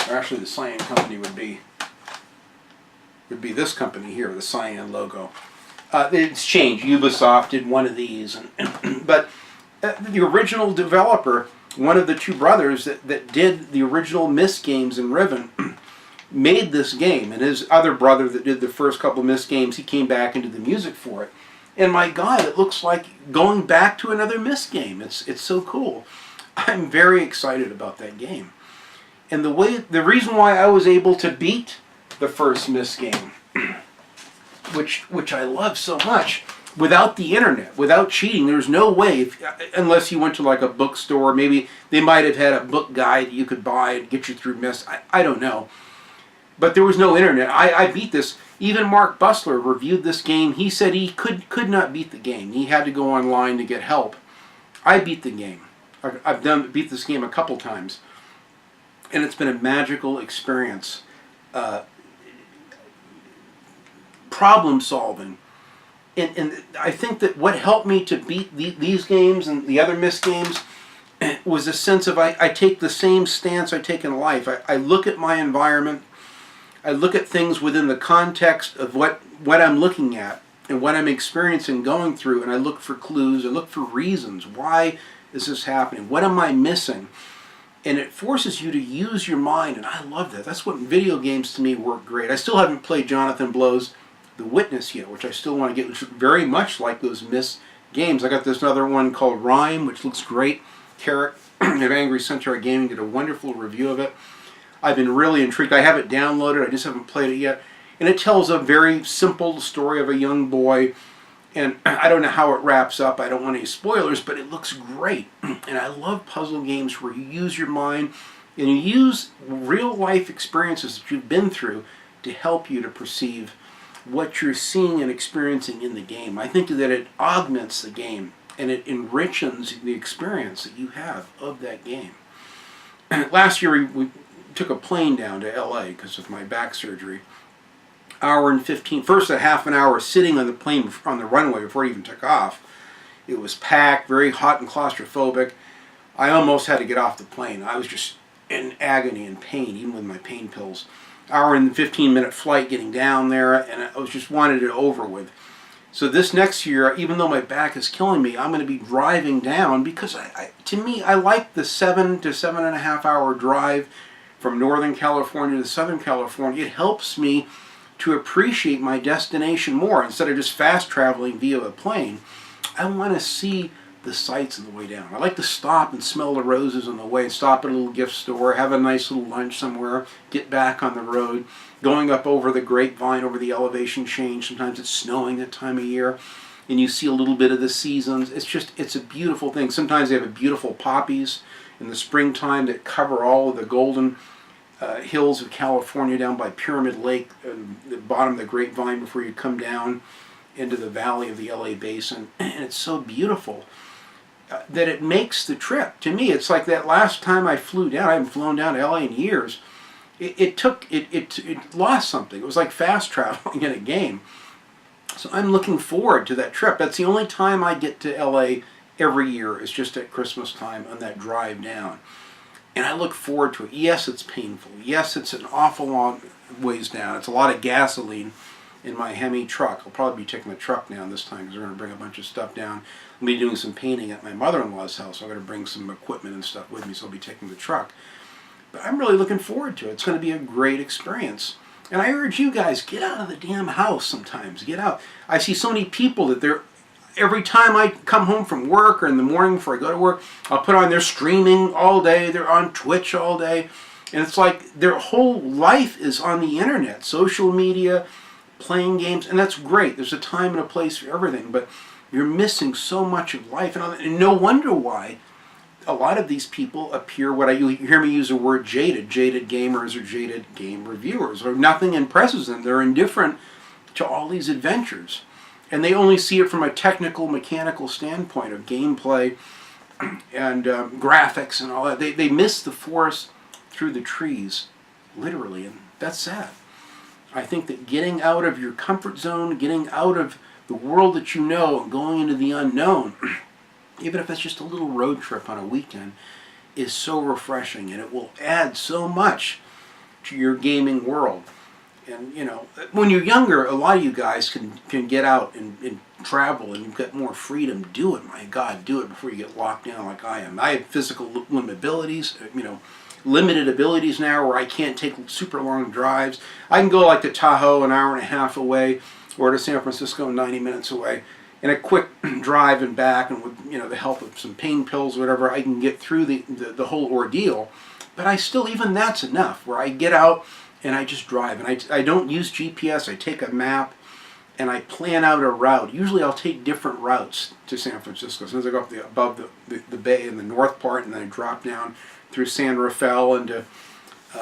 S1: Or actually, the Cyan company would be this company here, the Cyan logo. It's changed. Ubisoft did one of these, but the original developer, one of the two brothers that did the original Myst games in Riven, made this game, and his other brother that did the first couple of Myst games, he came back and did the music for it. And my God, it looks like going back to another Myst game. It's so cool. I'm very excited about that game. And the reason why I was able to beat the first Myst game, which I love so much, without the internet, without cheating, there's no way, unless you went to like a bookstore, maybe they might have had a book guide you could buy and get you through Myst. I don't know. But there was no internet. I beat this. Even Mark Bussler reviewed this game. He said he could not beat the game. He had to go online to get help. I beat the game. I've beat this game a couple times. And it's been a magical experience. Problem solving. And I think that what helped me to beat these games and the other Myst games was a sense of I take the same stance I take in life. I look at my environment. I look at things within the context of what I'm looking at and what I'm experiencing, going through, and I look for clues. I look for reasons. Why is this happening? What am I missing? And it forces you to use your mind, and I love that. That's what video games to me work great. I still haven't played Jonathan Blow's The Witness yet, which I still want to get, which is very much like those Myst games. I got this other one called Rime, which looks great. Carrot of Angry Centaur Gaming did a wonderful review of it. I've been really intrigued. I have it downloaded. I just haven't played it yet. And it tells a very simple story of a young boy. And I don't know how it wraps up. I don't want any spoilers, but it looks great. And I love puzzle games where you use your mind and you use real life experiences that you've been through to help you to perceive what you're seeing and experiencing in the game. I think that it augments the game and it enriches the experience that you have of that game. Last year we took a plane down to LA because of my back surgery. Hour and 15, first a half an hour sitting on the plane on the runway before it even took off. It was packed, very hot and claustrophobic. I almost had to get off the plane. I was just in agony and pain, even with my pain pills. Hour and 15-minute flight getting down there, and I was just wanted it over with. So this next year, even though my back is killing me, I'm going to be driving down because to me, I like the 7 to 7.5 hour drive from Northern California to Southern California. It helps me to appreciate my destination more. Instead of just fast traveling via a plane, I want to see the sights on the way down. I like to stop and smell the roses on the way, stop at a little gift store, have a nice little lunch somewhere, get back on the road, going up over the grapevine, over the elevation change. Sometimes it's snowing that time of year, and you see a little bit of the seasons. It's a beautiful thing. Sometimes they have beautiful poppies in the springtime that cover all of the golden hills of California down by Pyramid Lake, the bottom of the Grapevine before you come down into the valley of the LA Basin. And it's so beautiful that it makes the trip. To me, it's like that last time I flew down. I haven't flown down to LA in years. It lost something. It was like fast traveling in a game. So I'm looking forward to that trip. That's the only time I get to LA every year, is just at Christmas time on that drive down. And I look forward to it. Yes, it's painful. Yes, it's an awful long ways down. It's a lot of gasoline in my Hemi truck. I'll probably be taking the truck down this time because we're going to bring a bunch of stuff down. I'll be doing some painting at my mother-in-law's house. So I'm going to bring some equipment and stuff with me, so I'll be taking the truck. But I'm really looking forward to it. It's going to be a great experience. And I urge you guys, get out of the damn house sometimes. Get out. I see so many people that they're, every time I come home from work or in the morning before I go to work, I'll put on, they're streaming all day, they're on Twitch all day. And it's like their whole life is on the internet, social media, playing games, and that's great. There's a time and a place for everything, but you're missing so much of life. And no wonder why a lot of these people appear, you hear me use the word jaded gamers or jaded game reviewers, or nothing impresses them. They're indifferent to all these adventures. And they only see it from a technical, mechanical standpoint of gameplay and graphics and all that. They miss the forest through the trees, literally, and that's sad. I think that getting out of your comfort zone, getting out of the world that you know, and going into the unknown, even if it's just a little road trip on a weekend, is so refreshing, and it will add so much to your gaming world. And, you know, when you're younger, a lot of you guys can get out and travel, and you've got more freedom. Do it, my God, do it before you get locked down like I am. I have physical limited abilities now where I can't take super long drives. I can go like to Tahoe, an hour and a half away, or to San Francisco, 90 minutes away, in a quick drive and back, and with the help of some pain pills or whatever, I can get through the whole ordeal. But I still, even that's enough, where I get out and I just drive. And I don't use GPS. I take a map and I plan out a route. Usually I'll take different routes to San Francisco. Sometimes I go up above the bay in the north part, and then I drop down through San Rafael into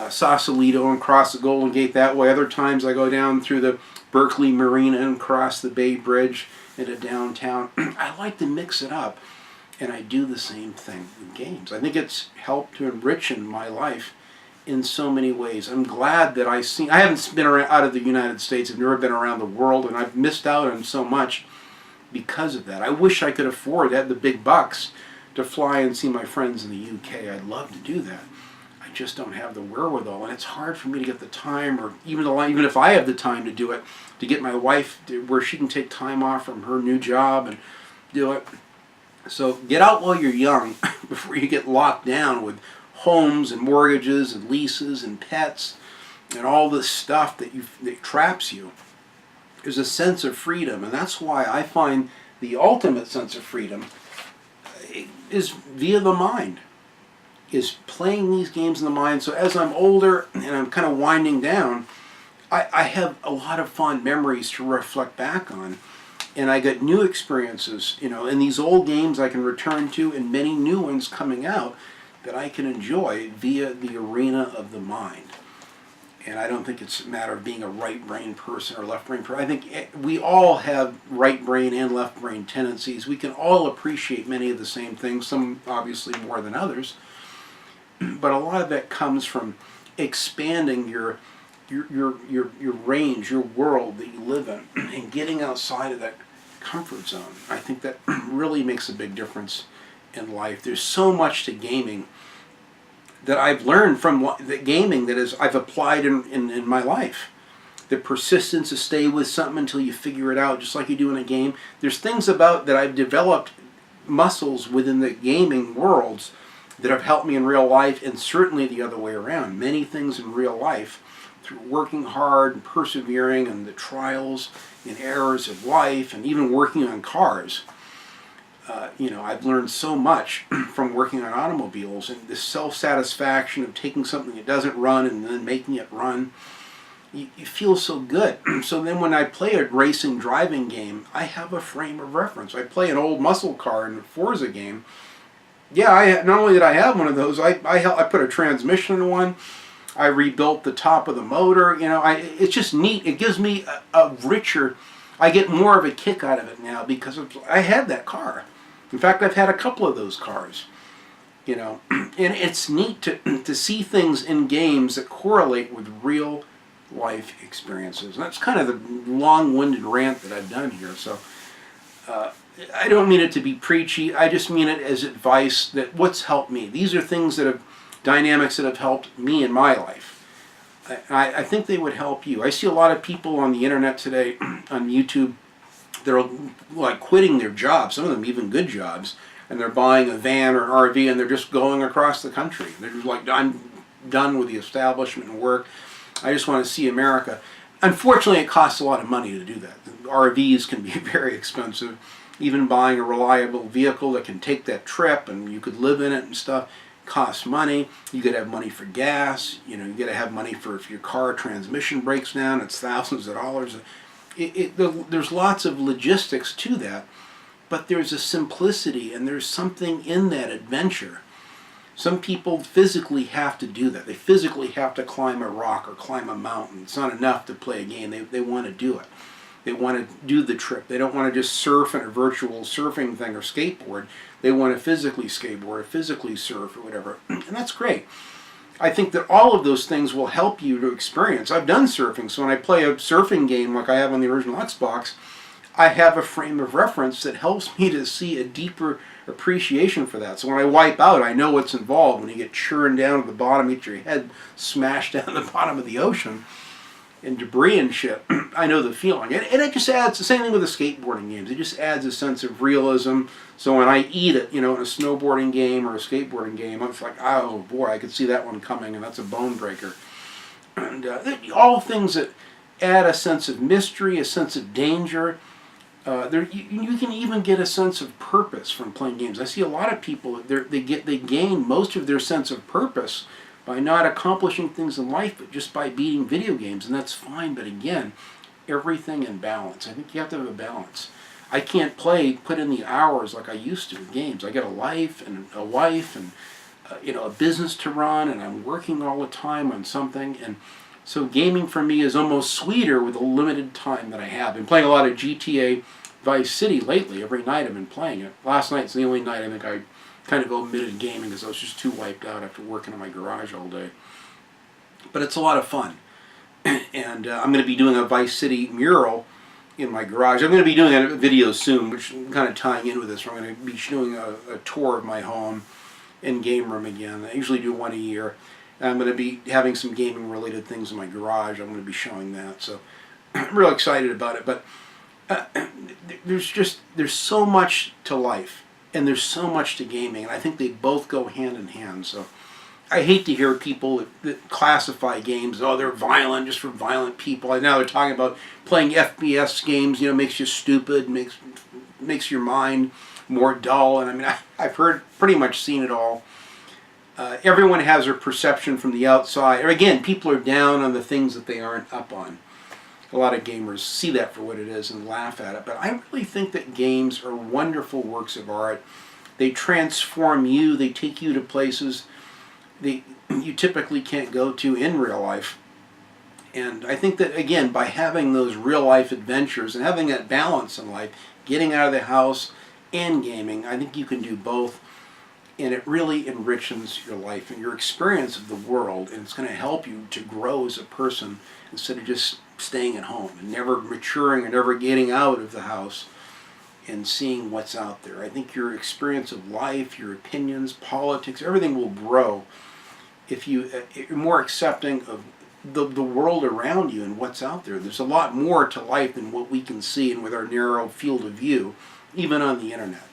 S1: Sausalito and cross the Golden Gate that way. Other times I go down through the Berkeley Marina and cross the Bay Bridge into downtown. I like to mix it up, and I do the same thing with games. I think it's helped to enrich my life in so many ways. I'm glad that I haven't been out of the United States. I've never been around the world, and I've missed out on so much because of that. I wish I could afford to have the big bucks to fly and see my friends in the UK. I'd love to do that. I just don't have the wherewithal, and it's hard for me to get the time, or even if I have the time to do it, to get my wife where she can take time off from her new job and do it. So get out while you're young before you get locked down with homes and mortgages and leases and pets and all this stuff that traps you. There's a sense of freedom, and that's why I find the ultimate sense of freedom is via the mind, is playing these games in the mind. So as I'm older and I'm kind of winding down, I have a lot of fond memories to reflect back on, and I get new experiences, in these old games I can return to, and many new ones coming out that I can enjoy via the arena of the mind. And I don't think it's a matter of being a right brain person or left brain person. I think we all have right brain and left brain tendencies. We can all appreciate many of the same things, some obviously more than others. But a lot of that comes from expanding your range, your world that you live in, and getting outside of that comfort zone. I think that really makes a big difference in life. There's so much to gaming that I've learned from the gaming that I've applied in my life. The persistence to stay with something until you figure it out, just like you do in a game. There's things about that I've developed muscles within the gaming worlds that have helped me in real life, and certainly the other way around. Many things in real life, through working hard and persevering and the trials and errors of life, and even working on cars. I've learned so much from working on automobiles, and the self-satisfaction of taking something that doesn't run and then making it run. You feel so good. So then when I play a racing driving game, I have a frame of reference. I play an old muscle car in a Forza game. Yeah, not only did I have one of those, I put a transmission in one. I rebuilt the top of the motor. You know, it's just neat. It gives me a richer, I get more of a kick out of it now because I had that car. In fact, I've had a couple of those cars. You know, and it's neat to see things in games that correlate with real life experiences. And that's kind of the long-winded rant that I've done here. So I don't mean it to be preachy. I just mean it as advice that what's helped me. These are things that have, dynamics that have helped me in my life. I think they would help you. I see a lot of people on the internet today, on YouTube, they're like quitting their jobs, some of them even good jobs, and they're buying a van or an RV and they're just going across the country. They're just like, I'm done with the establishment and work. I just want to see America. Unfortunately, it costs a lot of money to do that. RVs can be very expensive. Even buying a reliable vehicle that can take that trip and you could live in it and stuff costs money. You got to have money for gas. You know, you got to have money for if your car transmission breaks down, it's thousands of dollars. There's lots of logistics to that. But there's a simplicity and there's something in that adventure. Some people physically have to do that. They physically have to climb a rock or climb a mountain. It's not enough to play a game. They want to do it. They want to do the trip. They don't want to just surf in a virtual surfing thing or skateboard. They want to physically skateboard or physically surf or whatever. And that's great. I think that all of those things will help you to experience. I've done surfing, so when I play a surfing game like I have on the original Xbox, I have a frame of reference that helps me to see a deeper appreciation for that. So when I wipe out, I know what's involved. When you get churned down to the bottom, get your head smashed down the bottom of the ocean and debris and shit, I know the feeling. And it just adds, the same thing with the skateboarding games. It just adds a sense of realism. So when I eat it, you know, in a snowboarding game or a skateboarding game, I'm like, oh boy, I could see that one coming, and that's a bone breaker. And all things that add a sense of mystery, a sense of danger. You can even get a sense of purpose from playing games. I see a lot of people, they gain most of their sense of purpose by not accomplishing things in life, but just by beating video games, and that's fine. But again, everything in balance. I think you have to have a balance. I can't put in the hours like I used to with games. I got a life and a wife and you know, a business to run, and I'm working all the time on something, and so gaming for me is almost sweeter with the limited time that I have. I've been playing a lot of GTA Vice City lately. Every night I've been playing it. Last night's the only night I think I kind of omitted gaming because I was just too wiped out after working in my garage all day. But it's a lot of fun. And I'm going to be doing a Vice City mural in my garage. I'm going to be doing a video soon, which is kind of tying in with this. I'm going to be doing a tour of my home and game room again. I usually do one a year. I'm going to be having some gaming related things in my garage. I'm going to be showing that. So I'm real excited about it. But there's so much to life, and there's so much to gaming, and I think they both go hand in hand. So I hate to hear people that classify games, oh, they're violent just for violent people. And now they're talking about playing FPS games, you know, makes you stupid, makes your mind more dull. And I mean, I've heard, pretty much seen it all. Everyone has their perception from the outside. Or again, people are down on the things that they aren't up on. A lot of gamers see that for what it is and laugh at it. But I really think that games are wonderful works of art. They transform you. They take you to places that you typically can't go to in real life. And I think that, again, by having those real life adventures and having that balance in life, getting out of the house and gaming, I think you can do both. And it really enriches your life and your experience of the world, and it's going to help you to grow as a person instead of just staying at home and never maturing or never getting out of the house and seeing what's out there. I think your experience of life, your opinions, politics, everything will grow if you're more accepting of the world around you and what's out there. There's a lot more to life than what we can see and with our narrow field of view, even on the internet.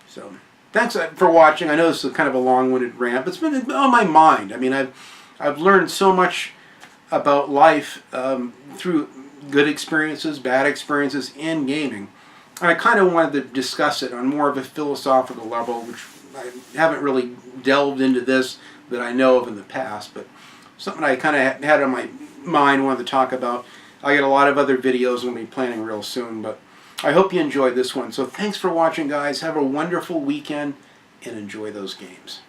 S1: So thanks for watching. I know this is kind of a long-winded rant, but it's been on my mind. I mean, I've learned so much about life through good experiences, bad experiences, and gaming. And I kind of wanted to discuss it on more of a philosophical level, which I haven't really delved into this that I know of in the past, but something I kind of had on my mind, wanted to talk about. I got a lot of other videos we'll be planning real soon, but I hope you enjoyed this one. So thanks for watching, guys. Have a wonderful weekend and enjoy those games.